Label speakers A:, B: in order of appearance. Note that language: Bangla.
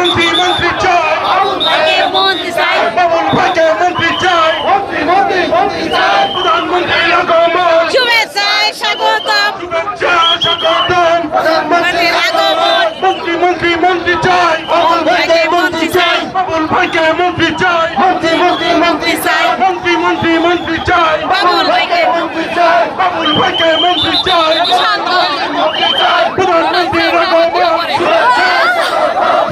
A: মন্ত্রী মন্ত্রী চাই,
B: বাবুল ভাইকে মন্ত্রী চাই,
A: বাবুল ভাইকে মন্ত্রী চাই, প্রধানমন্ত্রী আগমন,
B: শুভেচ্ছায় স্বাগতম,
A: শুভেচ্ছা স্বাগতম,
B: প্রধানমন্ত্রীর আগমন,
A: মন্ত্রী মন্ত্রী মন্ত্রী চাই,
B: বাবুল ভাইকে মন্ত্রী চাই,
A: বাবুল ভাইকে মন্ত্রী চাই,
B: মন্ত্রী চাই,
A: মন্ত্রী মন্ত্রী মন্ত্রী চাই।